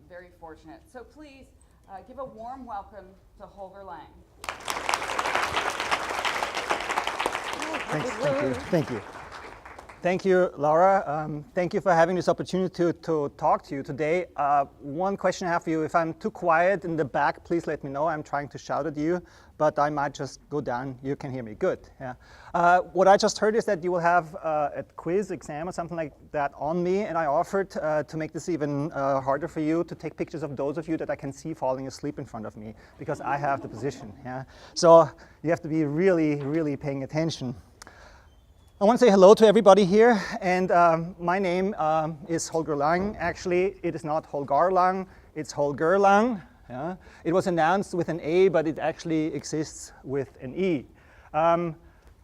very fortunate. So please give a warm welcome to Holger Lang. Thank you. Thank you, Laura. Thank you for having this opportunity to talk to you today. One question I have for you: if I'm too quiet in the back, please let me know. I'm trying to shout at you, but I might just go down. You can hear me. Good. Yeah. What I just heard is that you will have a quiz, exam, or something like that on me, and I offered to make this even harder for you to take pictures of those of you that I can see falling asleep in front of me, because I have the position. Yeah. So you have to be really, really paying attention. I want to say hello to everybody here, and my name is Holger Lang. Actually, it is not Holger Lang, it's Holger Lang. Yeah? It was announced with an A, but it actually exists with an E.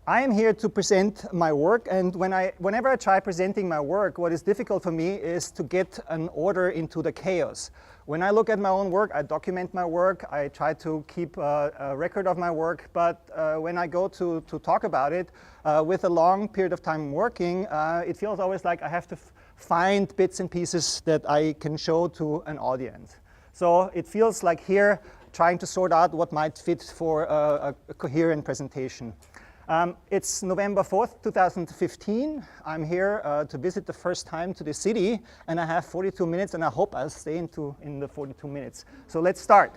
I am here to present my work, and whenever I try presenting my work, what is difficult for me is to get an order into the chaos. When I look at my own work, I document my work, I try to keep a record of my work, but when I go to talk about it, with a long period of time working, it feels always like I have to find bits and pieces that I can show to an audience. So it feels like here, trying to sort out what might fit for a coherent presentation. It's November 4th, 2015. I'm here to visit the first time to the city, and I have 42 minutes, and I hope I'll stay in the 42 minutes. So let's start.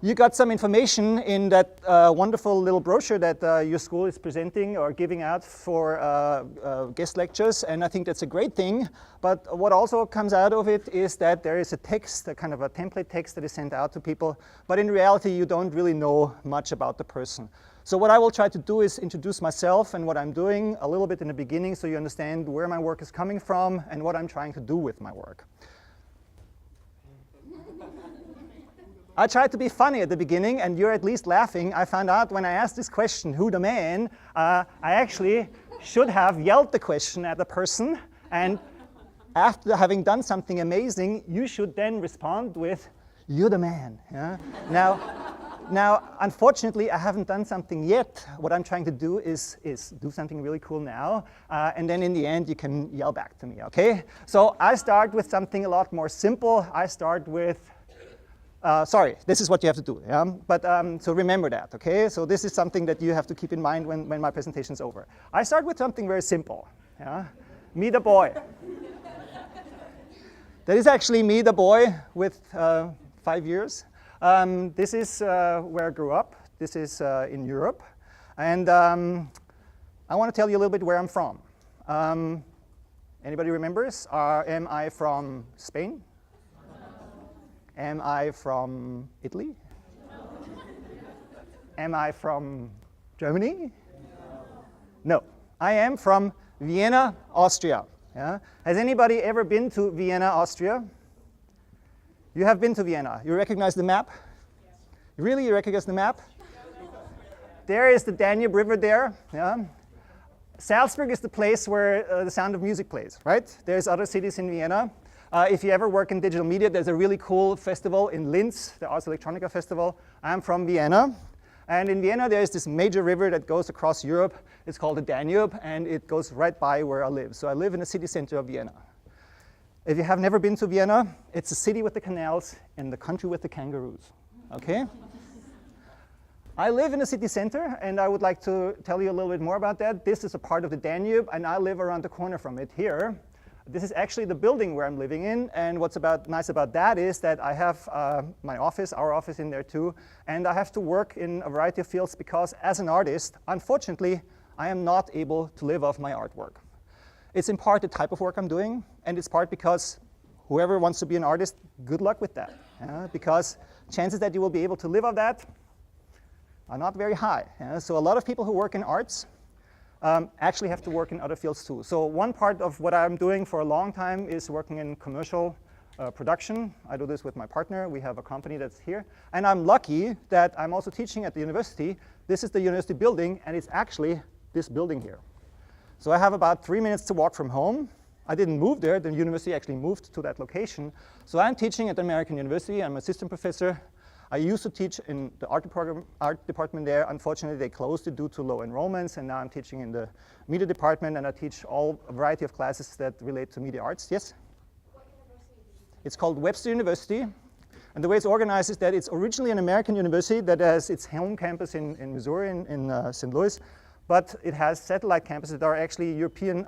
You got some information in that wonderful little brochure that your school is presenting or giving out for guest lectures, and I think that's a great thing. But what also comes out of it is that there is a text, a kind of a template text that is sent out to people, but in reality you don't really know much about the person. So what I will try to do is introduce myself and what I'm doing a little bit in the beginning, so you understand where my work is coming from and what I'm trying to do with my work. I tried to be funny at the beginning, and you're at least laughing. I found out when I asked this question, who the man, I actually should have yelled the question at the person, and after having done something amazing, you should then respond with, you're the man. Yeah? Now, unfortunately, I haven't done something yet. What I'm trying to do is do something really cool now, and then in the end, you can yell back to me, okay? So I start with something a lot more simple. I start with, sorry, this is what you have to do, yeah? But so remember that, okay? So this is something that you have to keep in mind when my presentation's over. I start with something very simple, yeah? Me the boy. That is actually me the boy with 5 years. This is where I grew up. This is in Europe. And I want to tell you a little bit where I'm from. Anybody remembers? Am I from Spain? Am I from Italy? Am I from Germany? No. I am from Vienna, Austria. Yeah? Has anybody ever been to Vienna, Austria? You have been to Vienna. You recognize the map? Yes. Really, you recognize the map? There is the Danube River there. Yeah. Salzburg is the place where the Sound of Music plays, right? There's other cities in Vienna. If you ever work in digital media, there's a really cool festival in Linz, the Ars Electronica Festival. I'm from Vienna. And in Vienna, there's this major river that goes across Europe. It's called the Danube, and it goes right by where I live. So I live in the city center of Vienna. If you have never been to Vienna, it's a city with the canals and the country with the kangaroos, okay? I live in the city center, and I would like to tell you a little bit more about that. This is a part of the Danube, and I live around the corner from it here. This is actually the building where I'm living in, and what's nice about that is that I have my office, our office in there too, and I have to work in a variety of fields because as an artist, unfortunately, I am not able to live off my artwork. It's in part the type of work I'm doing, and it's part because whoever wants to be an artist, good luck with that. Because chances that you will be able to live off that are not very high. So a lot of people who work in arts actually have to work in other fields too. So one part of what I'm doing for a long time is working in commercial production. I do this with my partner. We have a company that's here. And I'm lucky that I'm also teaching at the university. This is the university building, and it's actually this building here. So I have about 3 minutes to walk from home. I didn't move there. The university actually moved to that location. So I'm teaching at the American University. I'm an assistant professor. I used to teach in the art department there. Unfortunately, they closed it due to low enrollments, and now I'm teaching in the media department, and I teach a variety of classes that relate to media arts. Yes? What university did you It's called Webster University. And the way it's organized is that it's originally an American university that has its home campus in Missouri, in St. Louis, but it has satellite campuses that are actually European,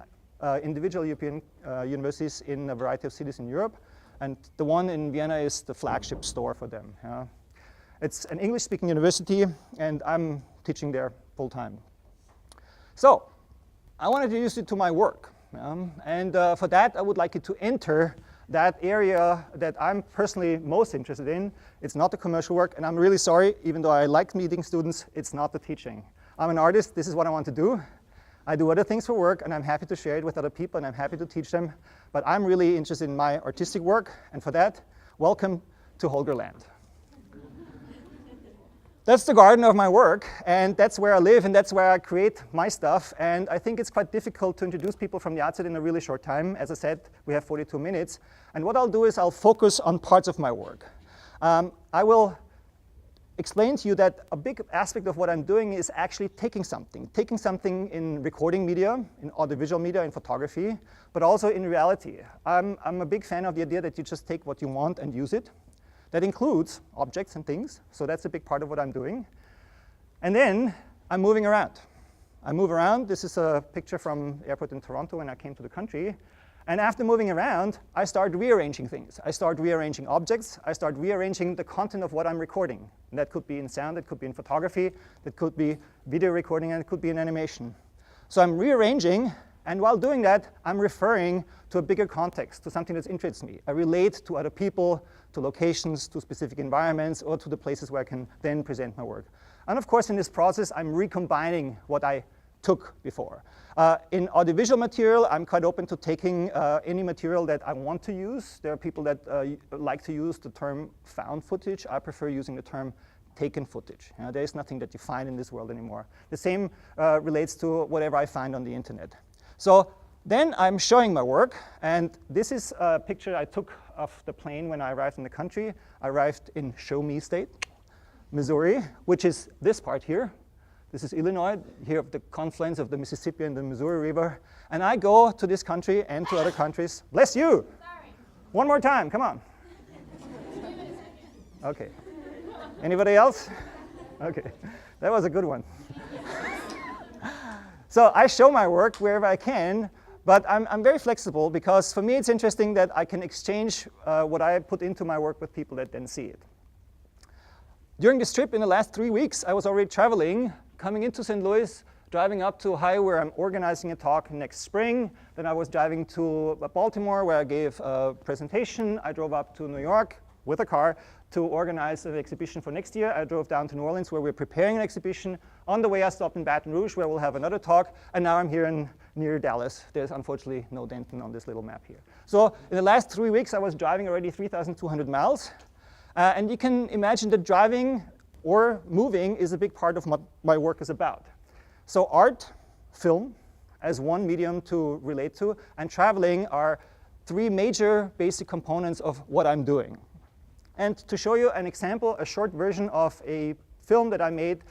individual European universities in a variety of cities in Europe. And the one in Vienna is the flagship store for them. It's an English-speaking university, and I'm teaching there full-time. So I want to introduce you to my work. And for that, I would like you to enter that area that I'm personally most interested in. It's not the commercial work, and I'm really sorry, even though I like meeting students, it's not the teaching. I'm an artist, this is what I want to do. I do other things for work, and I'm happy to share it with other people, and I'm happy to teach them. But I'm really interested in my artistic work, and for that, welcome to Holger Lang. That's the garden of my work, and that's where I live, and that's where I create my stuff. And I think it's quite difficult to introduce people from the outset in a really short time. As I said, we have 42 minutes. And what I'll do is I'll focus on parts of my work. I will explain to you that a big aspect of what I'm doing is actually taking something in recording media, in audiovisual media, in photography, but also in reality. I'm a big fan of the idea that you just take what you want and use it. That includes objects and things, so that's a big part of what I'm doing. And then I'm moving around. I move around. This is a picture from the airport in Toronto when I came to the country. And after moving around, I start rearranging things. I start rearranging objects. I start rearranging the content of what I'm recording. And that could be in sound, that could be in photography, that could be video recording, and it could be in animation. So I'm rearranging, and while doing that, I'm referring to a bigger context, to something that interests me. I relate to other people, to locations, to specific environments, or to the places where I can then present my work. And of course, in this process, I'm recombining what I took before. In audiovisual material, I'm quite open to taking any material that I want to use. There are people that like to use the term found footage. I prefer using the term taken footage. There is nothing that you find in this world anymore. The same relates to whatever I find on the internet. So then I'm showing my work, and this is a picture I took of the plane when I arrived in the country. I arrived in Show Me State, Missouri, which is this part here. This is Illinois, here of the confluence of the Mississippi and the Missouri River. And I go to this country and to other countries. Bless you! Sorry. One more time, come on. Okay. Anybody else? Okay, that was a good one. So I show my work wherever I can, but I'm very flexible because for me it's interesting that I can exchange what I put into my work with people that then see it. During this trip in the last 3 weeks, I was already traveling, coming into St. Louis, driving up to Ohio where I'm organizing a talk next spring. Then I was driving to Baltimore where I gave a presentation. I drove up to New York with a car to organize an exhibition for next year. I drove down to New Orleans where we're preparing an exhibition. On the way I stopped in Baton Rouge where we'll have another talk, and now I'm here near Dallas. There's unfortunately no Denton on this little map here. So in the last 3 weeks I was driving already 3,200 miles, and you can imagine that driving or moving is a big part of what my work is about. So art, film as one medium to relate to, and traveling are three major basic components of what I'm doing. And to show you an example, a short version of a film that I made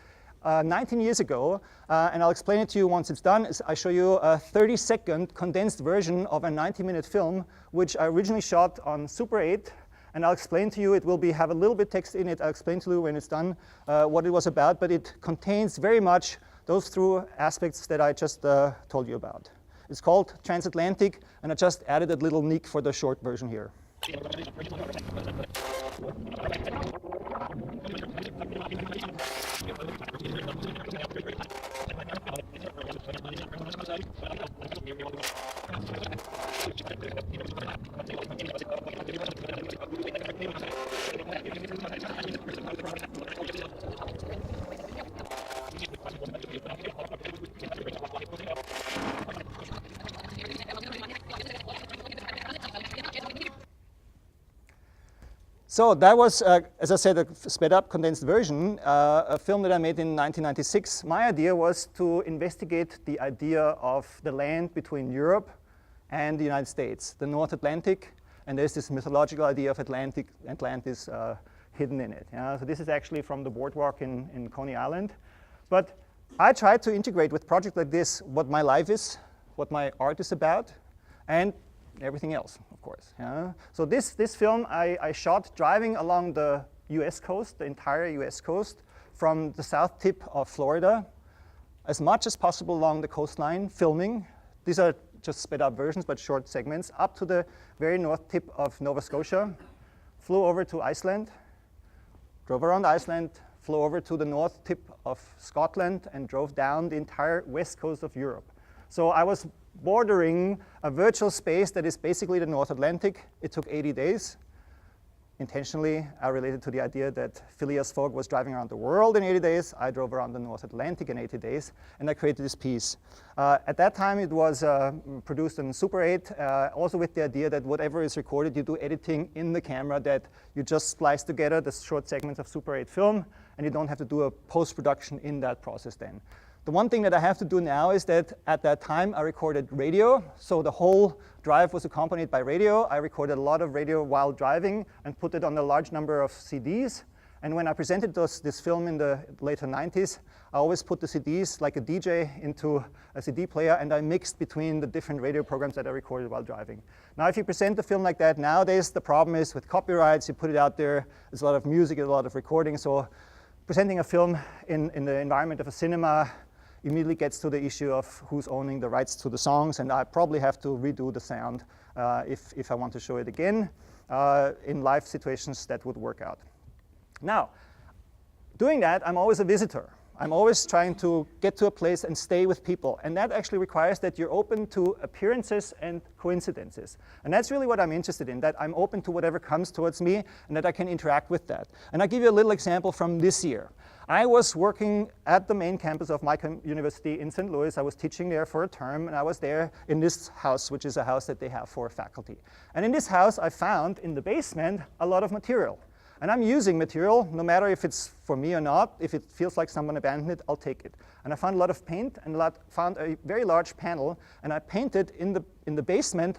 19 years ago, and I'll explain it to you once it's done, is I show you a 30-second condensed version of a 90-minute film, which I originally shot on Super 8, and I'll explain to you, it will have a little bit text in it, I'll explain to you when it's done what it was about, but it contains very much those two aspects that I just told you about. It's called Transatlantic, and I just added a little nick for the short version here. So that was, as I said, a sped up condensed version, a film that I made in 1996. My idea was to investigate the idea of the land between Europe and the United States, the North Atlantic, and there's this mythological idea of Atlantis hidden in it. So this is actually from the boardwalk in Coney Island. But I tried to integrate with projects like this what my life is, what my art is about, and everything else, of course. So this film I shot driving along the US coast, the entire US coast, from the south tip of Florida, as much as possible along the coastline, filming. These are just sped up versions, but short segments, up to the very north tip of Nova Scotia, flew over to Iceland, drove around Iceland, flew over to the north tip of Scotland, and drove down the entire west coast of Europe. So I was bordering a virtual space that is basically the North Atlantic. It took 80 days. Intentionally, I related to the idea that Phileas Fogg was driving around the world in 80 days. I drove around the North Atlantic in 80 days, and I created this piece. At that time, it was produced in Super 8, also with the idea that whatever is recorded, you do editing in the camera, that you just splice together the short segments of Super 8 film, and you don't have to do a post-production in that process then. The one thing that I have to do now is that at that time I recorded radio, so the whole drive was accompanied by radio. I recorded a lot of radio while driving and put it on a large number of CDs. And when I presented this film in the later 90s, I always put the CDs like a DJ into a CD player, and I mixed between the different radio programs that I recorded while driving. Now, if you present the film like that nowadays, the problem is with copyrights, you put it out there, there's a lot of music, a lot of recording, so presenting a film in the environment of a cinema immediately gets to the issue of who's owning the rights to the songs, and I probably have to redo the sound if I want to show it again. In live situations, that would work out. Now, doing that, I'm always a visitor. I'm always trying to get to a place and stay with people, and that actually requires that you're open to appearances and coincidences. And that's really what I'm interested in, that I'm open to whatever comes towards me and that I can interact with that. And I'll give you a little example from this year. I was working at the main campus of my university in St. Louis. I was teaching there for a term, and I was there in this house, which is a house that they have for faculty. And in this house, I found in the basement a lot of material. And I'm using material, no matter if it's for me or not. If it feels like someone abandoned it, I'll take it. And I found a lot of paint and found a very large panel, and I painted in the basement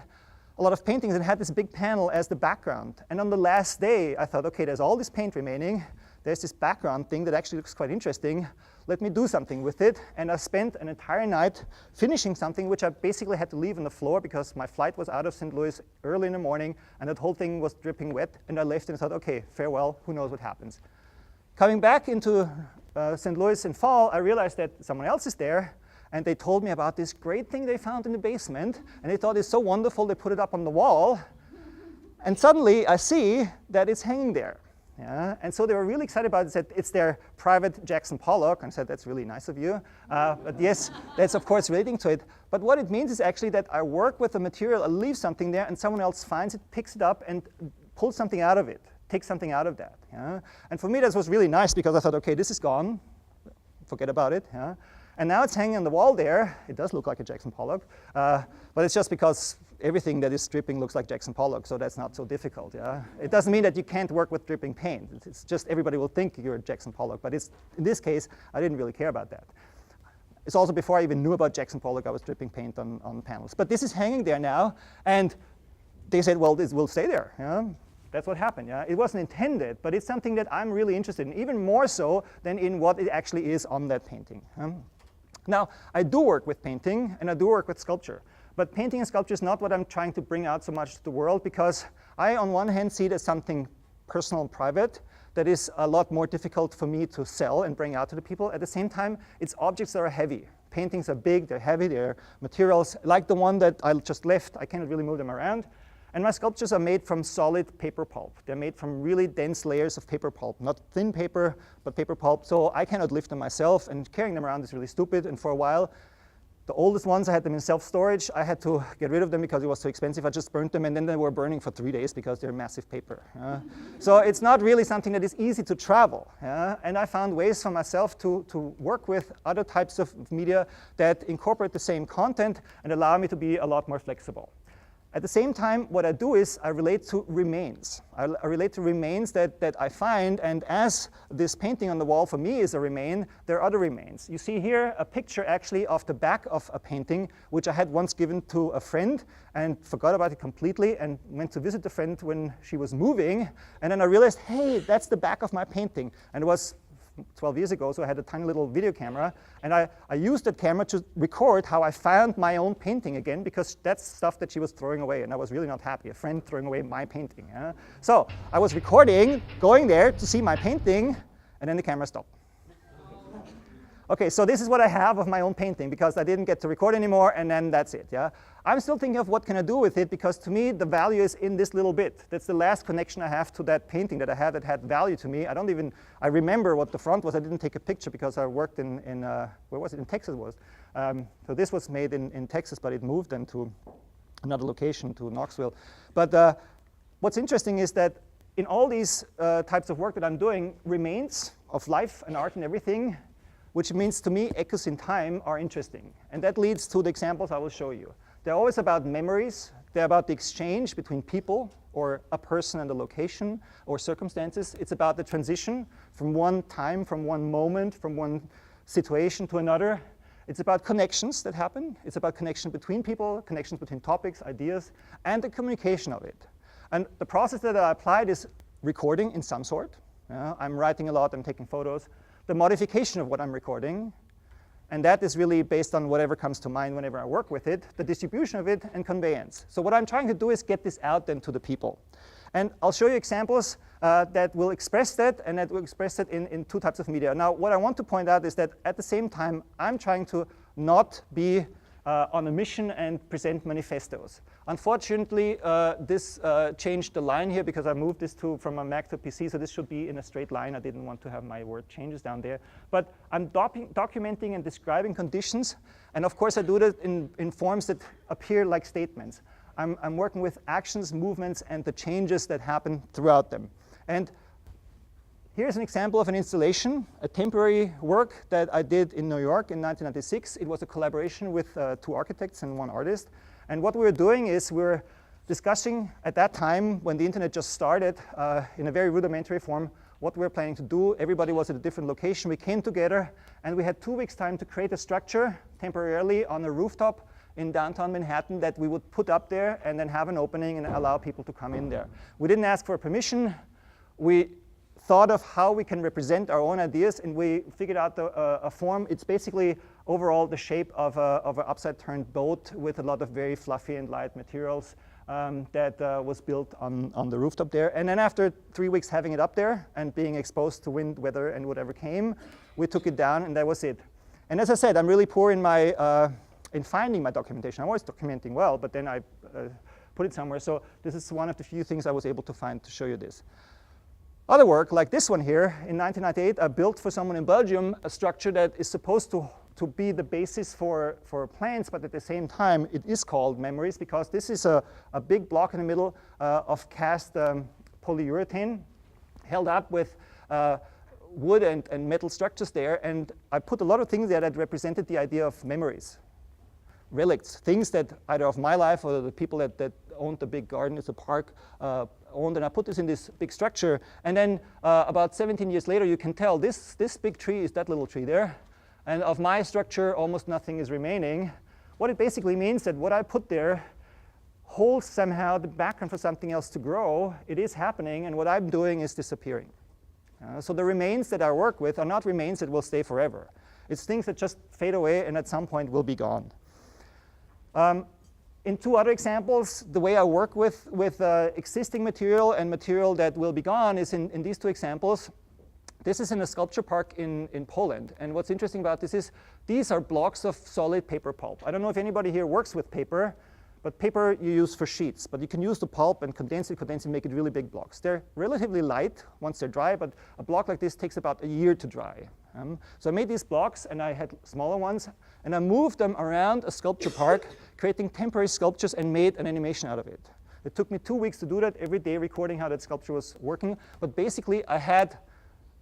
a lot of paintings and had this big panel as the background. And on the last day, I thought, okay, there's all this paint remaining. There's this background thing that actually looks quite interesting. Let me do something with it. And I spent an entire night finishing something which I basically had to leave on the floor because my flight was out of St. Louis early in the morning, and that whole thing was dripping wet. And I left and thought, okay, farewell, who knows what happens. Coming back into St. Louis in fall, I realized that someone else is there, and they told me about this great thing they found in the basement, and they thought it's so wonderful, they put it up on the wall. And suddenly I see that it's hanging there. Yeah, and so they were really excited about it. They said it's their private Jackson Pollock, and I said, that's really nice of you. But yes, that's of course relating to it. But what it means is actually that I work with the material, I leave something there, and someone else finds it, picks it up, and pulls something out of it, takes something out of that. Yeah? And for me, that was really nice because I thought, okay, this is gone, forget about it. Yeah? And now it's hanging on the wall there. It does look like a Jackson Pollock, but it's just because everything that is dripping looks like Jackson Pollock, so that's not so difficult. Yeah? It doesn't mean that you can't work with dripping paint. It's just everybody will think you're Jackson Pollock, but in this case, I didn't really care about that. It's also before I even knew about Jackson Pollock, I was dripping paint on panels. But this is hanging there now, and they said, well, this will stay there. Yeah? That's what happened. Yeah? It wasn't intended, but it's something that I'm really interested in, even more so than in what it actually is on that painting. Now, I do work with painting, and I do work with sculpture. But painting and sculpture is not what I'm trying to bring out so much to the world, because I, on one hand, see it as something personal and private that is a lot more difficult for me to sell and bring out to the people. At the same time, it's objects that are heavy. Paintings are big, they're heavy, they're materials. Like the one that I just left, I cannot really move them around. And my sculptures are made from solid paper pulp. They're made from really dense layers of paper pulp, not thin paper, but paper pulp. So I cannot lift them myself, and carrying them around is really stupid. And for a while, the oldest ones, I had them in self-storage. I had to get rid of them because it was too expensive. I just burnt them, and then they were burning for 3 days because they're massive paper. So it's not really something that is easy to travel. And I found ways for myself to work with other types of media that incorporate the same content and allow me to be a lot more flexible. At the same time, what I do is I relate to remains. I relate to remains that I find, and as this painting on the wall for me is a remain, there are other remains. You see here a picture actually of the back of a painting, which I had once given to a friend and forgot about it completely and went to visit the friend when she was moving. And then I realized, hey, that's the back of my painting. And it was 12 years ago, so I had a tiny little video camera, and I used that camera to record how I found my own painting again, because that's stuff that she was throwing away, and I was really not happy, a friend throwing away my painting. So I was recording, going there to see my painting, and then the camera stopped. Okay, so this is what I have of my own painting, because I didn't get to record anymore, and then that's it. I'm still thinking of what can I do with it, because to me the value is in this little bit. That's the last connection I have to that painting that I had that had value to me. I remember what the front was. I didn't take a picture because I worked in where was it? In Texas was. So this was made in Texas, but it moved then to another location, to Knoxville. But what's interesting is that in all these types of work that I'm doing, remains of life and art and everything, which means to me echoes in time are interesting. And that leads to the examples I will show you. They're always about memories. They're about the exchange between people or a person and a location or circumstances. It's about the transition from one time, from one moment, from one situation to another. It's about connections that happen. It's about connection between people, connections between topics, ideas, and the communication of it. And the process that I applied is recording in some sort. I'm writing a lot, I'm taking photos. The modification of what I'm recording, and that is really based on whatever comes to mind whenever I work with it, the distribution of it, and conveyance. So what I'm trying to do is get this out then to the people. And I'll show you examples that will express that, and that will express it in two types of media. Now, what I want to point out is that at the same time, I'm trying to not be on a mission and present manifestos. Unfortunately, this changed the line here because I moved this from a Mac to a PC, so this should be in a straight line. I didn't want to have my word changes down there. But I'm documenting and describing conditions, and of course I do that in forms that appear like statements. I'm working with actions, movements, and the changes that happen throughout them. And here's an example of an installation, a temporary work that I did in New York in 1996. It was a collaboration with two architects and one artist. And what we were doing is we were discussing at that time, when the internet just started, in a very rudimentary form, what we were planning to do. Everybody was at a different location. We came together, and we had 2 weeks' time to create a structure temporarily on a rooftop in downtown Manhattan that we would put up there and then have an opening and allow people to come in there. We didn't ask for permission. We thought of how we can represent our own ideas, and we figured out a form. It's basically overall the shape of an upside-turned boat with a lot of very fluffy and light materials that was built on the rooftop there. And then after 3 weeks having it up there and being exposed to wind, weather, and whatever came, we took it down, and that was it. And as I said, I'm really poor in finding my documentation. I'm always documenting well, but then I put it somewhere. So this is one of the few things I was able to find to show you this. Other work, like this one here, in 1998, I built for someone in Belgium a structure that is supposed to be the basis for plans, but at the same time, it is called memories, because this is a big block in the middle of cast polyurethane, held up with wood and metal structures there, and I put a lot of things there that represented the idea of memories, relics, things that either of my life or the people that owned the big garden, it's a park, owned, and I put this in this big structure. And then about 17 years later, you can tell this big tree is that little tree there. And of my structure, almost nothing is remaining. What it basically means that what I put there holds somehow the background for something else to grow. It is happening, and what I'm doing is disappearing. So the remains that I work with are not remains that will stay forever. It's things that just fade away and at some point will be gone. In two other examples, the way I work with existing material and material that will be gone is in these two examples. This is in a sculpture park in Poland. And what's interesting about this is these are blocks of solid paper pulp. I don't know if anybody here works with paper, but paper you use for sheets. But you can use the pulp and condense it, make it really big blocks. They're relatively light once they're dry, but a block like this takes about a year to dry. So I made these blocks, and I had smaller ones, and I moved them around a sculpture park, creating temporary sculptures, and made an animation out of it. It took me 2 weeks to do that, every day recording how that sculpture was working. But basically, I had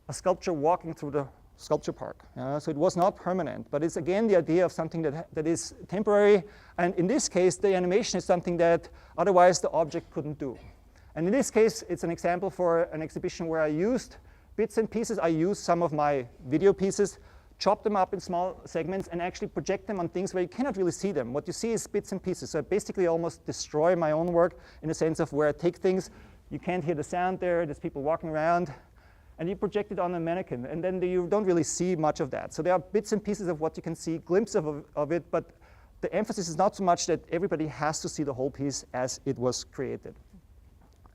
a sculpture walking through the sculpture park. So it was not permanent, but it's again the idea of something that is temporary. And in this case, the animation is something that otherwise the object couldn't do. And in this case, it's an example for an exhibition where I used bits and pieces. I used some of my video pieces, chop them up in small segments, and actually project them on things where you cannot really see them. What you see is bits and pieces. So I basically almost destroy my own work in the sense of where I take things. You can't hear the sound there. There's people walking around. and you project it on a mannequin, and then you don't really see much of that. So there are bits and pieces of what you can see, glimpses of it, but the emphasis is not so much that everybody has to see the whole piece as it was created.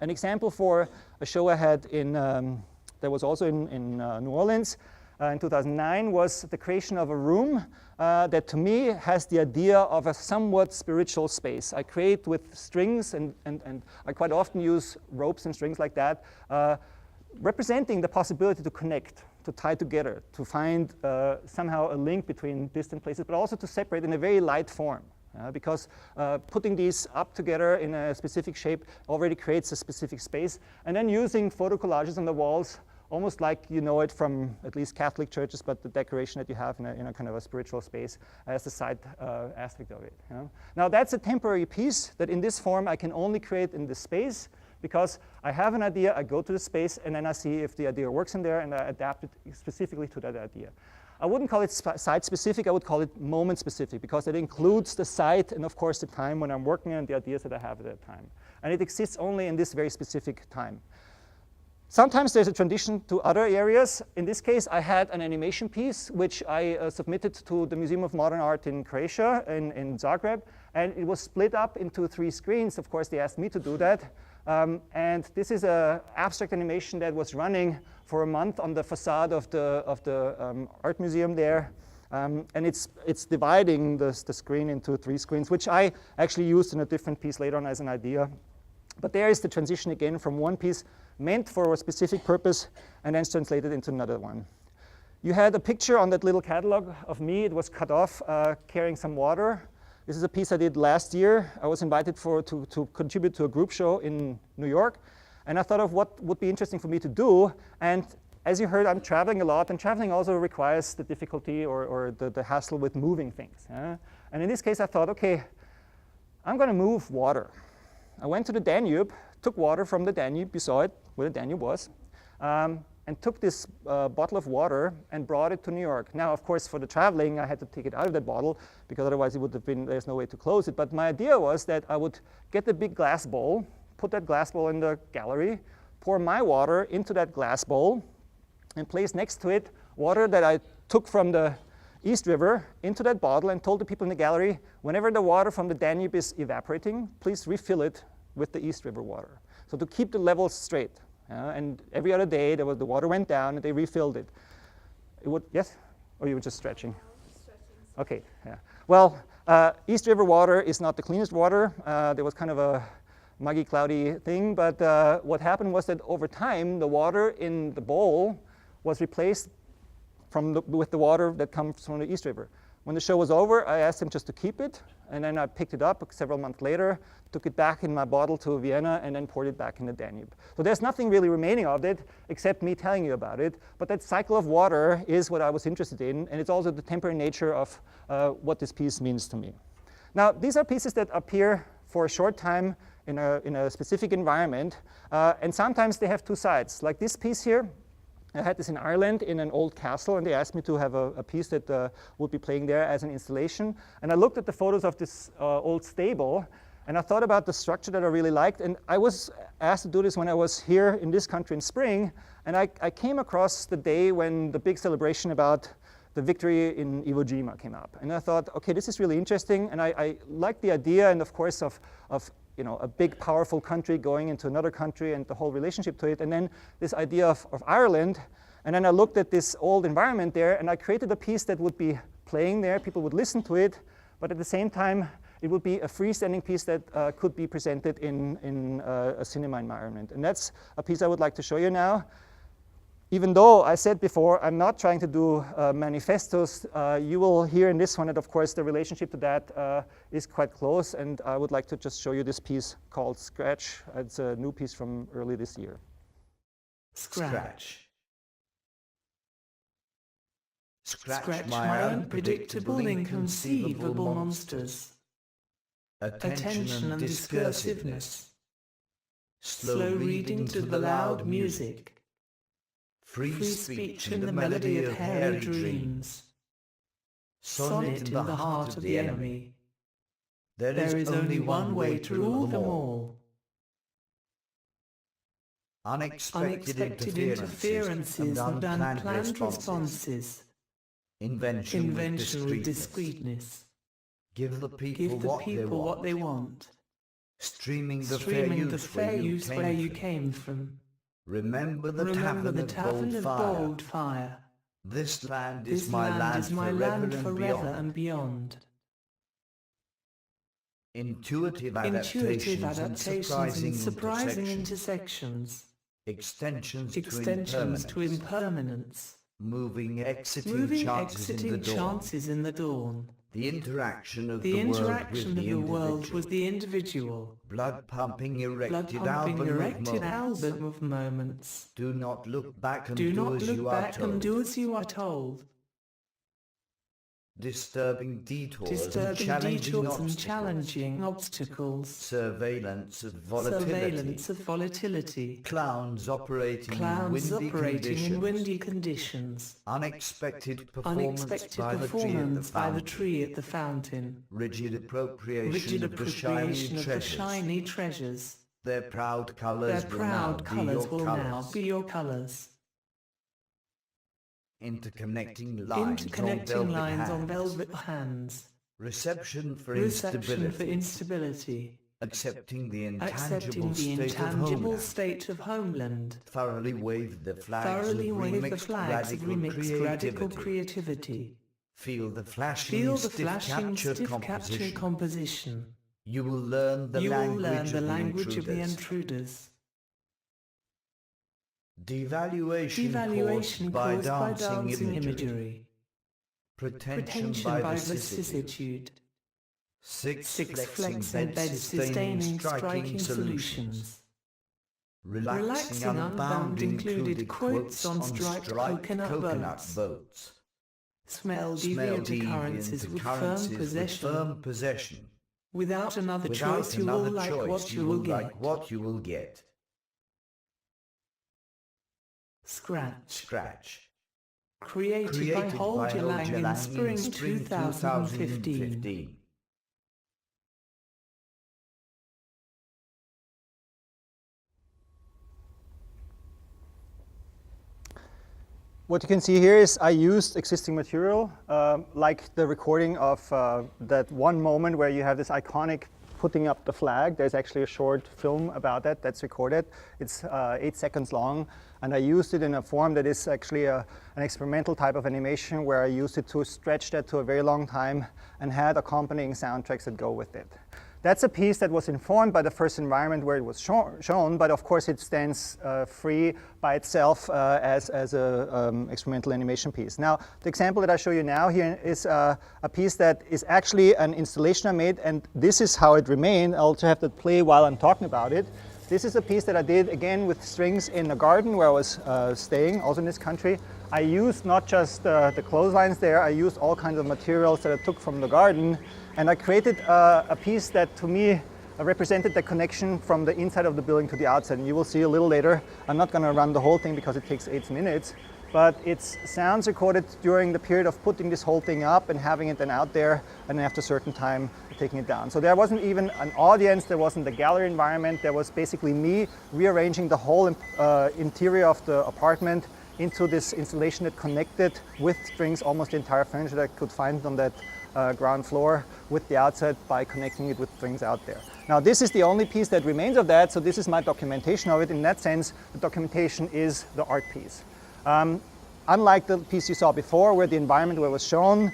An example for a show I had in, that was also in New Orleans in 2009 was the creation of a room that to me has the idea of a somewhat spiritual space. I create with strings and I quite often use ropes and strings like that, representing the possibility to connect, to tie together, to find somehow a link between distant places, but also to separate in a very light form. Because putting these up together in a specific shape already creates a specific space. And then using photo collages on the walls, almost like you know it from at least Catholic churches, but the decoration that you have in a kind of a spiritual space as the side aspect of it. Now that's a temporary piece that in this form I can only create in this space, because I have an idea, I go to the space, and then I see if the idea works in there, and I adapt it specifically to that idea. I wouldn't call it site-specific, I would call it moment-specific, because it includes the site and, of course, the time when I'm working on the ideas that I have at that time. And it exists only in this very specific time. Sometimes there's a transition to other areas. In this case, I had an animation piece, which I submitted to the Museum of Modern Art in Croatia, in Zagreb, and it was split up into 3 screens. Of course, they asked me to do that. And this is an abstract animation that was running for a month on the facade of the art museum there. And it's dividing the screen into 3 screens, which I actually used in a different piece later on as an idea. But there is the transition again from one piece meant for a specific purpose and then translated into another one. You had a picture on that little catalog of me. It was cut off carrying some water. This is a piece I did last year. I was invited to contribute to a group show in New York. And I thought of what would be interesting for me to do. And as you heard, I'm traveling a lot. And traveling also requires the difficulty or the hassle with moving things. And in this case, I thought, OK, I'm going to move water. I went to the Danube, took water from the Danube. You saw it, where the Danube was. And took this bottle of water and brought it to New York. Now, of course, for the traveling, I had to take it out of that bottle, because otherwise it would have been, there's no way to close it. But my idea was that I would get the big glass bowl, put that glass bowl in the gallery, pour my water into that glass bowl, and place next to it water that I took from the East River into that bottle, and told the people in the gallery, whenever the water from the Danube is evaporating, please refill it with the East River water. So to keep the levels straight. And every other day, the water went down, and they refilled it. It would, yes? Or you were just stretching? No, just stretching. OK, yeah. Well, East River water is not the cleanest water. There was kind of a muggy, cloudy thing. But what happened was that over time, the water in the bowl was replaced with the water that comes from the East River. When the show was over, I asked them just to keep it. And then I picked it up several months later, took it back in my bottle to Vienna, and then poured it back in the Danube. So there's nothing really remaining of it, except me telling you about it. But that cycle of water is what I was interested in. And it's also the temporary nature of what this piece means to me. Now, these are pieces that appear for a short time in a specific environment. And sometimes they have 2 sides. Like this piece here. I had this in Ireland in an old castle, and they asked me to have a piece that would be playing there as an installation. And I looked at the photos of this old stable, and I thought about the structure that I really liked. And I was asked to do this when I was here in this country in spring. And I came across the day when the big celebration about the victory in Iwo Jima came up. And I thought, OK, this is really interesting. And I liked the idea, and of course, of a big, powerful country going into another country and the whole relationship to it. And then this idea of Ireland. And then I looked at this old environment there, and I created a piece that would be playing there. People would listen to it. But at the same time, it would be a freestanding piece that could be presented in a cinema environment. And that's a piece I would like to show you now. Even though I said before, I'm not trying to do manifestos, you will hear in this one that, of course, the relationship to that is quite close. And I would like to just show you this piece called Scratch. It's a new piece from early this year. Scratch. Scratch my unpredictable, inconceivable monsters. Attention and discursiveness. Slow reading to the loud music. Free speech in the melody of hairy dreams. Sonnet in the heart of the enemy. There is only one way to rule them all. unexpected interferences and unplanned responses, invention with discreetness, give the people what they want, streaming the fair use where you came from, remember the tavern of bold fire, this land is my land forever and beyond. Intuitive adaptations and surprising intersections, extensions to impermanence, moving exiting chances in the dawn. The interaction of the world with the individual. Blood pumping erected album of moments. Do not look back and do as you are told. Disturbing detours and challenging obstacles. Surveillance of volatility. Clowns operating in windy conditions. Unexpected performance by the tree at the fountain. Rigid appropriation of the shiny treasures. Their proud colours will now be your colours. Interconnecting lines on velvet hands. Reception for instability. Accepting the intangible state of homeland. Thoroughly wave the flags of remixed radical creativity. Feel the flashing stiff capture composition. You will learn the language of the intruders. Devaluation caused by dancing imagery. Pretension by vicissitude. Six flex and bed sustaining striking solutions. Relaxing unbound included quotes on striped coconut boats. Smell deviant occurrences with firm possession. Without another choice you will like what you will get. Scratch. Created by Holger Lang in spring 2015. What you can see here is I used existing material, like the recording of that one moment where you have this iconic putting up the flag. There's actually a short film about that that's recorded. It's 8 seconds long, and I used it in a form that is actually an experimental type of animation where I used it to stretch that to a very long time and had accompanying soundtracks that go with it. That's a piece that was informed by the first environment where it was shown, but of course it stands free by itself as an experimental animation piece. Now, the example that I show you now here is a piece that is actually an installation I made, and this is how it remained. I'll also have to play while I'm talking about it. This is a piece that I did again with strings in a garden where I was staying, also in this country. I used not just the clotheslines there, I used all kinds of materials that I took from the garden, and I created a piece that to me represented the connection from the inside of the building to the outside. And you will see a little later, I'm not going to run the whole thing because it takes 8 minutes, but it's sounds recorded during the period of putting this whole thing up and having it then out there, and then after a certain time taking it down. So there wasn't even an audience, there wasn't the gallery environment, there was basically me rearranging the whole interior of the apartment into this installation that connected with strings almost the entire furniture that I could find on that ground floor with the outside by connecting it with strings out there. Now this is the only piece that remains of that, so this is my documentation of it. In that sense, the documentation is the art piece. Unlike the piece you saw before, where the environment where it was shown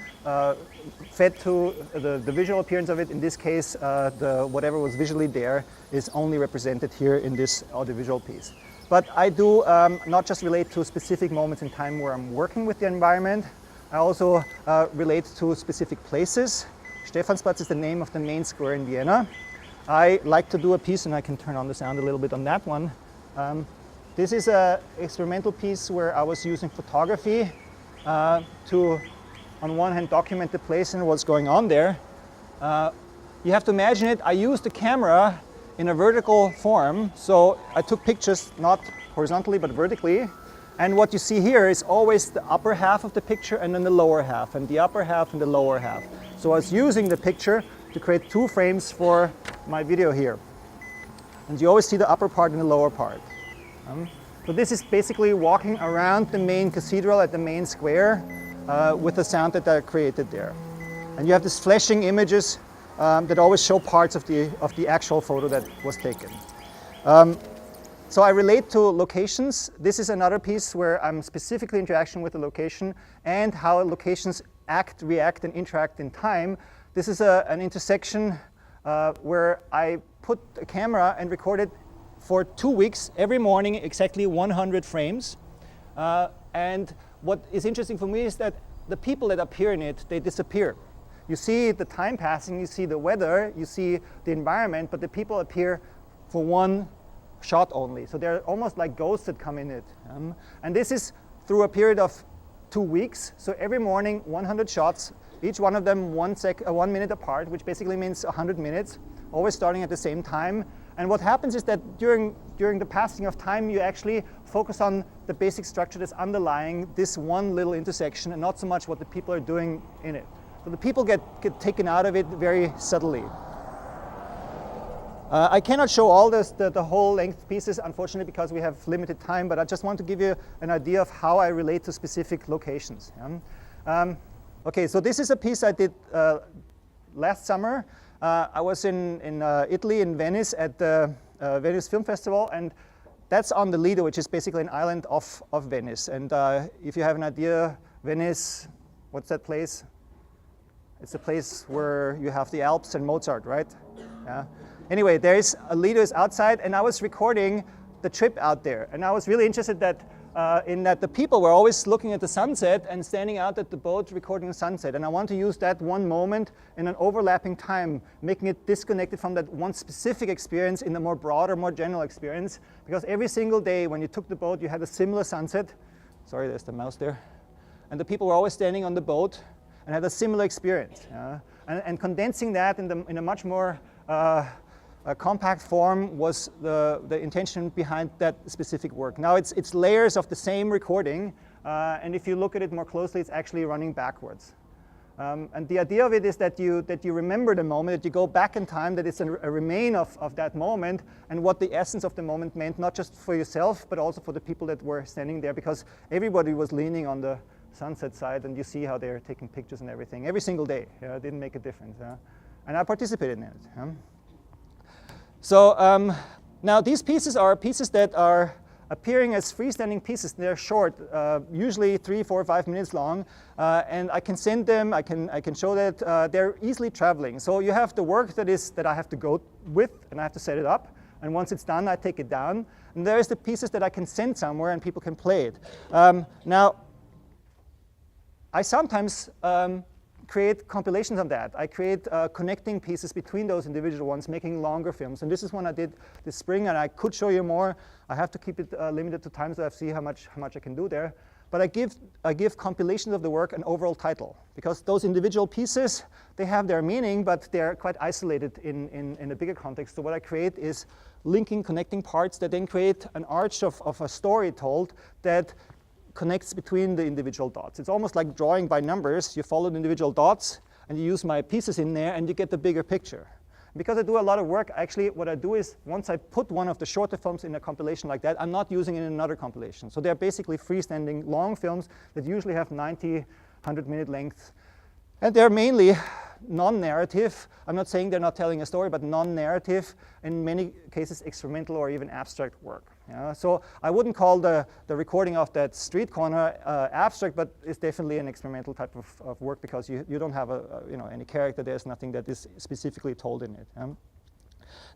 fed to the visual appearance of it, in this case, whatever was visually there is only represented here in this audiovisual piece. But I do not just relate to specific moments in time where I'm working with the environment, I also relate to specific places. Stephansplatz is the name of the main square in Vienna. I like to do a piece, and I can turn on the sound a little bit on that one. This is an experimental piece where I was using photography to, on one hand, document the place and what's going on there. You have to imagine it, I used the camera in a vertical form, so I took pictures not horizontally but vertically. And what you see here is always the upper half of the picture and then the lower half, and the upper half and the lower half. So I was using the picture to create 2 frames for my video here. And you always see the upper part and the lower part. So this is basically walking around the main cathedral at the main square with the sound that I created there. And you have these flashing images that always show parts of the actual photo that was taken. So I relate to locations. This is another piece where I'm specifically interaction with the location and how locations act, react, and interact in time. This is an intersection where I put a camera and recorded for 2 weeks, every morning, exactly 100 frames. And what is interesting for me is that the people that appear in it, they disappear. You see the time passing, you see the weather, you see the environment, but the people appear for one shot only. So they're almost like ghosts that come in it. And this is through a period of 2 weeks. So every morning, 100 shots, each one of them 1 minute apart, which basically means 100 minutes, always starting at the same time. And what happens is that during the passing of time, you actually focus on the basic structure that's underlying this one little intersection and not so much what the people are doing in it. So the people get taken out of it very subtly. I cannot show all the whole length pieces, unfortunately, because we have limited time, but I just want to give you an idea of how I relate to specific locations. Okay, so this is a piece I did last summer. I was in Italy, in Venice, at the Venice Film Festival, and that's on the Lido, which is basically an island of Venice. And if you have an idea, Venice, what's that place? It's a place where you have the Alps and Mozart, right? Yeah. Anyway, there's a Lido is outside, and I was recording the trip out there. And I was really interested in that the people were always looking at the sunset and standing out at the boat recording the sunset. And I want to use that one moment in an overlapping time, making it disconnected from that one specific experience in a more broader, more general experience. Because every single day when you took the boat, you had a similar sunset. Sorry, there's the mouse there. And the people were always standing on the boat and had a similar experience. And condensing that in a much more compact form was the intention behind that specific work. Now it's layers of the same recording, and if you look at it more closely, it's actually running backwards. And the idea of it is that you remember the moment, that you go back in time, that it's a remain of that moment, and what the essence of the moment meant, not just for yourself, but also for the people that were standing there, because everybody was leaning on the sunset side, and you see how they're taking pictures and everything every single day. It didn't make a difference. And I participated in it. So now these pieces are pieces that are appearing as freestanding pieces. They're short, usually 3, 4, 5 minutes long, and I can send them. I can show that they're easily traveling. So you have the work that I have to go with, and I have to set it up. And once it's done, I take it down. And there's the pieces that I can send somewhere, and people can play it. Now, I sometimes create compilations of that. I create connecting pieces between those individual ones, making longer films. And this is one I did this spring, and I could show you more. I have to keep it limited to time, so I see how much I can do there. But I give compilations of the work an overall title, because those individual pieces, they have their meaning, but they're quite isolated in a bigger context. So what I create is linking, connecting parts that then create an arch of a story told that connects between the individual dots. It's almost like drawing by numbers. You follow the individual dots, and you use my pieces in there, and you get the bigger picture. Because I do a lot of work, actually, what I do is, once I put one of the shorter films in a compilation like that, I'm not using it in another compilation. So they're basically freestanding long films that usually have 90, 100-minute length. And they're mainly non-narrative. I'm not saying they're not telling a story, but non-narrative, in many cases experimental or even abstract work. So I wouldn't call the recording of that street corner abstract, but it's definitely an experimental type of work, because you don't have any character. There's nothing that is specifically told in it.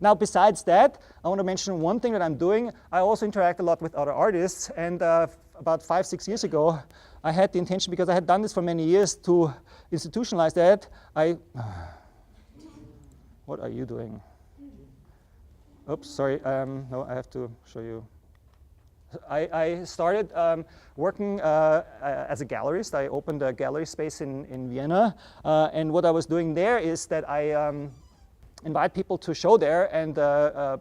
Now, besides that, I want to mention one thing that I'm doing. I also interact a lot with other artists, and about 5, 6 years ago, I had the intention, because I had done this for many years, to institutionalize that. What are you doing? Oops, sorry. No, I have to show you. I started working as a gallerist. I opened a gallery space in Vienna, and what I was doing there is that I invite people to show there and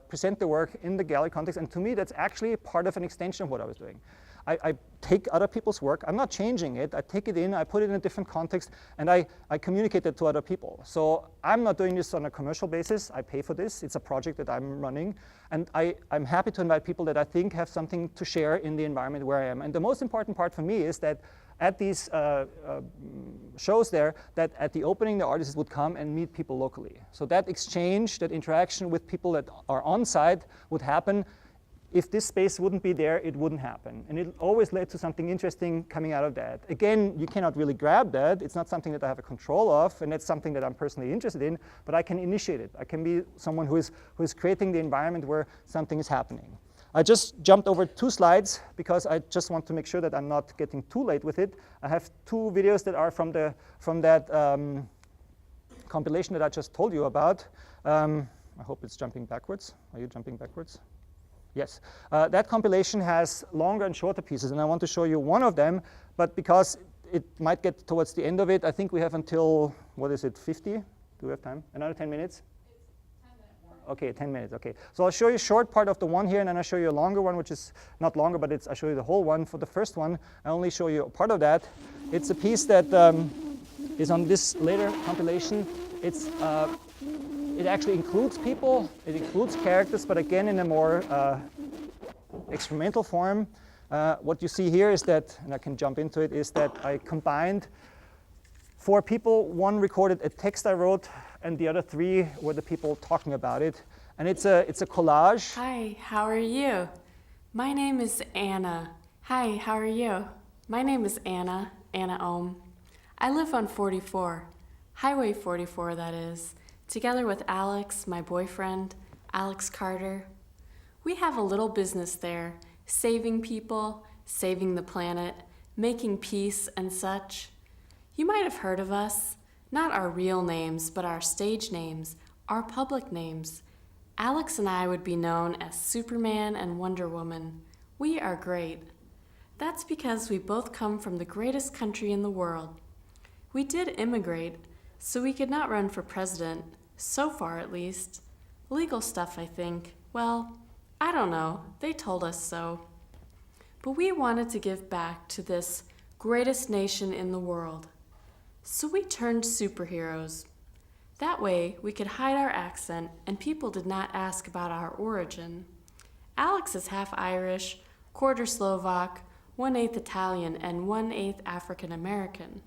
present the work in the gallery context. And to me, that's actually part of an extension of what I was doing. I take other people's work, I'm not changing it, I take it in, I put it in a different context, and I communicate it to other people. So I'm not doing this on a commercial basis, I pay for this, it's a project that I'm running, and I'm happy to invite people that I think have something to share in the environment where I am. And the most important part for me is that at these shows there, that at the opening, the artists would come and meet people locally. So that exchange, that interaction with people that are on site would happen. If this space wouldn't be there, it wouldn't happen. And it always led to something interesting coming out of that. Again, you cannot really grab that. It's not something that I have a control of, and that's something that I'm personally interested in, but I can initiate it. I can be someone who is creating the environment where something is happening. I just jumped over 2 slides because I just want to make sure that I'm not getting too late with it. I have 2 videos that are from that compilation that I just told you about. I hope it's jumping backwards. Are you jumping backwards? Yes. That compilation has longer and shorter pieces, and I want to show you one of them, but because it might get towards the end of it, I think we have until, what is it, 50? Do we have time? Another 10 minutes? Okay, 10 minutes, okay. So I'll show you a short part of the one here, and then I'll show you a longer one, which is not longer, but I'll show you the whole one. For the first one, I only show you a part of that. It's a piece that is on this later compilation. It actually includes people, it includes characters, but again in a more experimental form. What you see here is that, and I can jump into it, is that I combined 4 people. 1 recorded a text I wrote, and the other 3 were the people talking about it. And it's a collage. Hi, how are you? My name is Anna. Hi, how are you? My name is Anna Ohm. I live on 44, Highway 44 that is, together with Alex, my boyfriend, Alex Carter. We have a little business there, saving people, saving the planet, making peace and such. You might have heard of us. Not our real names, but our stage names, our public names. Alex and I would be known as Superman and Wonder Woman. We are great. That's because we both come from the greatest country in the world. We did immigrate, so we could not run for president, so far at least. Legal stuff, I think. Well, I don't know. They told us so. But we wanted to give back to this greatest nation in the world. So we turned superheroes. That way, we could hide our accent and people did not ask about our origin. Alex is half Irish, quarter Slovak, 1/8 Italian, and 1/8 African American.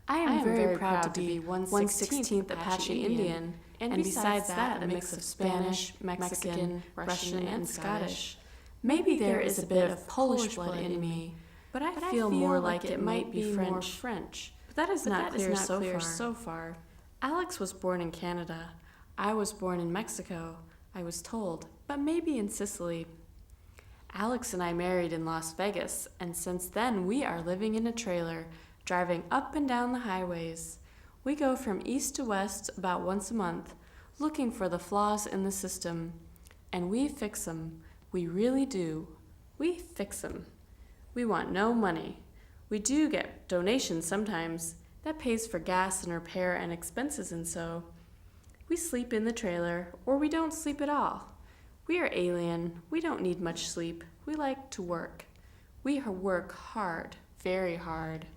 I am very proud to be 1/16 Apache Indian, and besides that, a mix of Spanish, Mexican, Russian, and Scottish. Maybe there is a bit of Polish blood in me, but I feel more like it might be French. But that is not clear so far. Alex was born in Canada. I was born in Mexico, I was told, but maybe in Sicily. Alex and I married in Las Vegas, and since then we are living in a trailer, driving up and down the highways. We go from east to west about once a month, looking for the flaws in the system. And we fix them. We really do. We fix them. We want no money. We do get donations sometimes. That pays for gas and repair and expenses and so. We sleep in the trailer, or we don't sleep at all. We are alien. We don't need much sleep. We like to work. We work hard, very hard.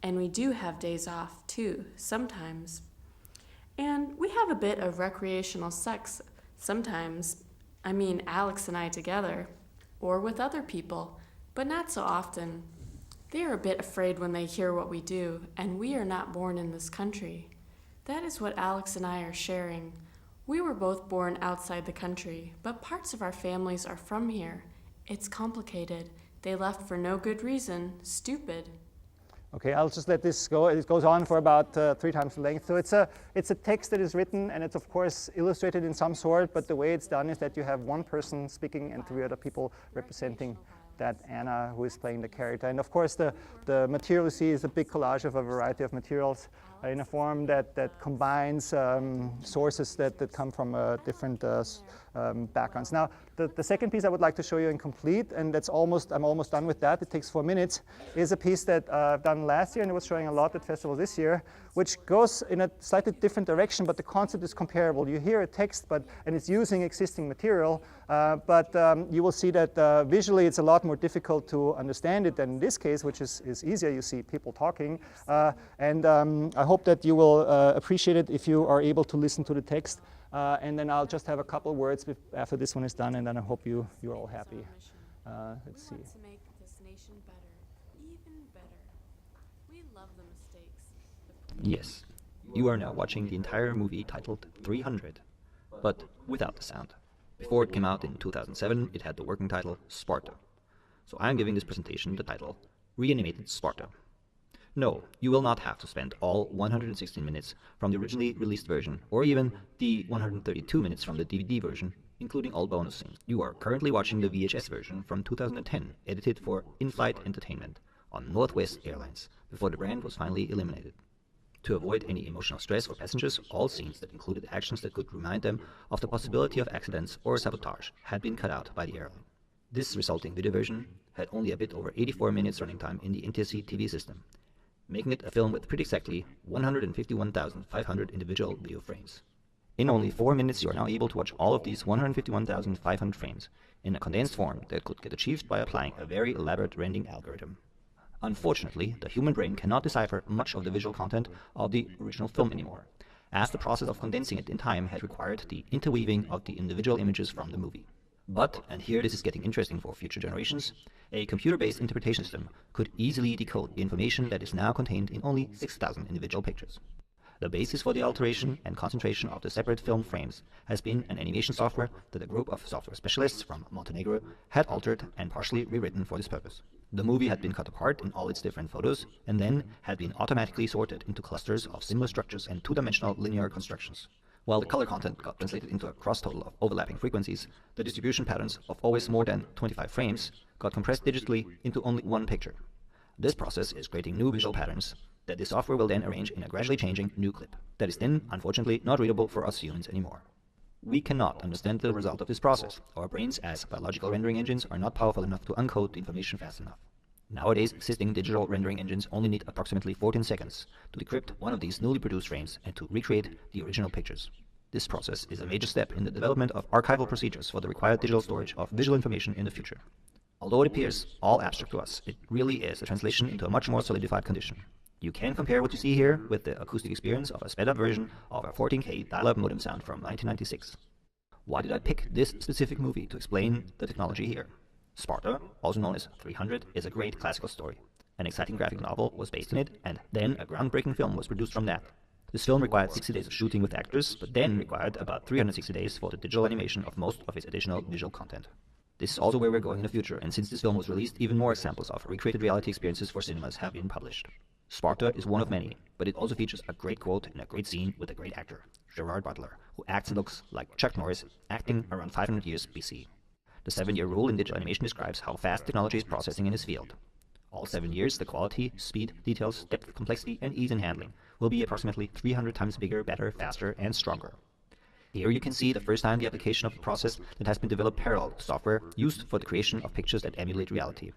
And we do have days off, too, sometimes. And we have a bit of recreational sex sometimes. I mean, Alex and I together, or with other people, but not so often. They are a bit afraid when they hear what we do, and we are not born in this country. That is what Alex and I are sharing. We were both born outside the country, but parts of our families are from here. It's complicated. They left for no good reason. Stupid. Okay, I'll just let this go. It goes on for about 3 times the length. So it's a text that is written, and it's of course illustrated in some sort, but the way it's done is that you have one person speaking and 3 other people representing that Anna who is playing the character. And of course the material you see is a big collage of a variety of materials. in a form that combines sources that come from different backgrounds. Now, the second piece I would like to show you in complete, and I'm almost done with that, it takes 4 minutes, is a piece that I've done last year and it was showing a lot at festivals this year, which goes in a slightly different direction, but the concept is comparable. You hear a text, and it's using existing material, but you will see that visually it's a lot more difficult to understand it than in this case, which is easier. You see people talking, and I hope that you will appreciate it if you are able to listen to the text. And then I'll just have a couple words after this one is done, and then I hope you're all happy. Let's see. We want to make this nation better, even better. We love the mistakes. Yes, you are now watching the entire movie titled 300, but without the sound. Before it came out in 2007, it had the working title Sparta. So I am giving this presentation the title Reanimated Sparta. No, you will not have to spend all 116 minutes from the originally released version, or even the 132 minutes from the DVD version, including all bonus scenes. You are currently watching the VHS version from 2010, edited for in-flight entertainment on Northwest Airlines, before the brand was finally eliminated. To avoid any emotional stress for passengers, all scenes that included actions that could remind them of the possibility of accidents or sabotage had been cut out by the airline. This resulting video version had only a bit over 84 minutes running time in the NTSC TV system, making it a film with pretty exactly 151,500 individual video frames. In only 4 minutes, you are now able to watch all of these 151,500 frames in a condensed form that could get achieved by applying a very elaborate rendering algorithm. Unfortunately, the human brain cannot decipher much of the visual content of the original film anymore, as the process of condensing it in time had required the interweaving of the individual images from the movie. But, and here this is getting interesting for future generations, a computer-based interpretation system could easily decode the information that is now contained in only 6,000 individual pictures. The basis for the alteration and concentration of the separate film frames has been an animation software that a group of software specialists from Montenegro had altered and partially rewritten for this purpose. The movie had been cut apart in all its different photos and then had been automatically sorted into clusters of similar structures and two-dimensional linear constructions. While the color content got translated into a cross total of overlapping frequencies, the distribution patterns of always more than 25 frames got compressed digitally into only one picture. This process is creating new visual patterns that the software will then arrange in a gradually changing new clip that is then, unfortunately, not readable for us humans anymore. We cannot understand the result of this process. Our brains, as biological rendering engines, are not powerful enough to uncode the information fast enough. Nowadays, existing digital rendering engines only need approximately 14 seconds to decrypt one of these newly produced frames and to recreate the original pictures. This process is a major step in the development of archival procedures for the required digital storage of visual information in the future. Although it appears all abstract to us, it really is a translation into a much more solidified condition. You can compare what you see here with the acoustic experience of a sped-up version of a 14K dial-up modem sound from 1996. Why did I pick this specific movie to explain the technology here? Sparta, also known as 300, is a great classical story. An exciting graphic novel was based on it, and then a groundbreaking film was produced from that. This film required 60 days of shooting with actors, but then required about 360 days for the digital animation of most of its additional visual content. This is also where we're going in the future, and since this film was released, even more examples of recreated reality experiences for cinemas have been published. Sparta is one of many, but it also features a great quote and a great scene with a great actor, Gerard Butler, who acts and looks like Chuck Norris, acting around 500 years BC. The 7-year rule in digital animation describes how fast technology is processing in this field. All 7 years, the quality, speed, details, depth, complexity, and ease in handling will be approximately 300 times bigger, better, faster, and stronger. Here you can see the first time the application of the process that has been developed parallel to software used for the creation of pictures that emulate reality.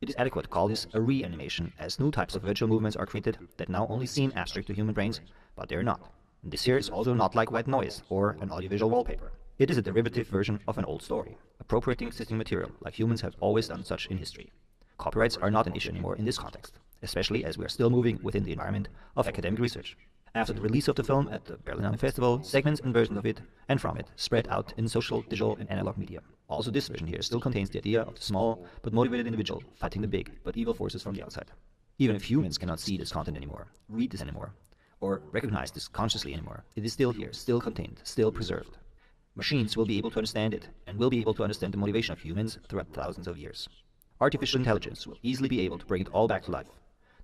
It is adequate to call this a reanimation, as new types of virtual movements are created that now only seem abstract to human brains, but they're not. And this here is also not like white noise or an audiovisual wallpaper. It is a derivative version of an old story, appropriating existing material like humans have always done such in history. Copyrights are not an issue anymore in this context, especially as we are still moving within the environment of academic research. After the release of the film at the Berlinale Festival, segments and versions of it and from it spread out in social, digital, and analog media. Also, this version here still contains the idea of the small but motivated individual fighting the big but evil forces from the outside. Even if humans cannot see this content anymore, read this anymore, or recognize this consciously anymore, it is still here, still contained, still preserved. Machines will be able to understand it, and will be able to understand the motivation of humans throughout thousands of years. Artificial intelligence will easily be able to bring it all back to life,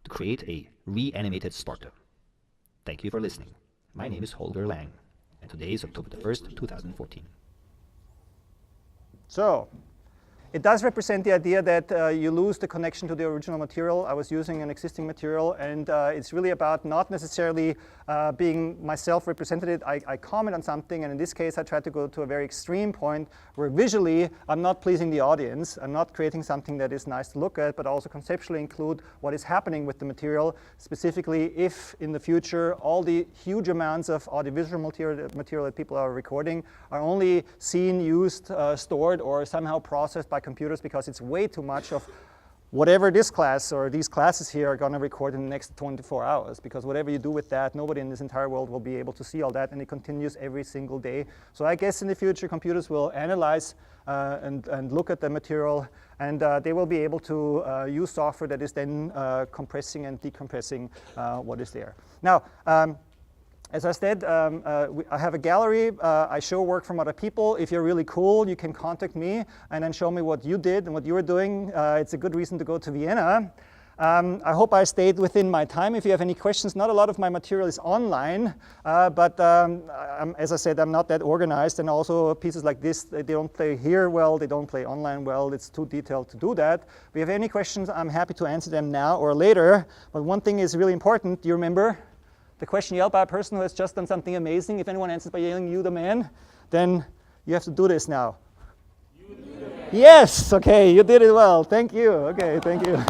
to create a reanimated Sparta. Thank you for listening. My name is Holger Lang, and today is October the 1st, 2014. So, It does represent the idea that you lose the connection to the original material. I was using an existing material, and it's really about not necessarily being myself represented. I comment on something, and in this case I try to go to a very extreme point where visually I'm not pleasing the audience. I'm not creating something that is nice to look at, but also conceptually include what is happening with the material, specifically if in the future all the huge amounts of audiovisual material that people are recording are only seen, used, stored, or somehow processed by computers, because it's way too much of whatever this class or these classes here are going to record in the next 24 hours, because whatever you do with that, nobody in this entire world will be able to see all that, and it continues every single day. So I guess in the future computers will analyze and look at the material, and they will be able to use software that is then compressing and decompressing what is there. Now, as I said, I have a gallery. I show work from other people. If you're really cool, you can contact me and then show me what you did and what you were doing. It's a good reason to go to Vienna. I hope I stayed within my time. If you have any questions, not a lot of my material is online, but as I said, I'm not that organized, and also pieces like this, they don't play here well, they don't play online well. It's too detailed to do that. If you have any questions, I'm happy to answer them now or later. But one thing is really important. Do you remember? The question yelled by a person who has just done something amazing. If anyone answers by yelling, "You the man," then you have to do this now. You the man. Yes, okay, you did it well. Thank you. Okay, thank you.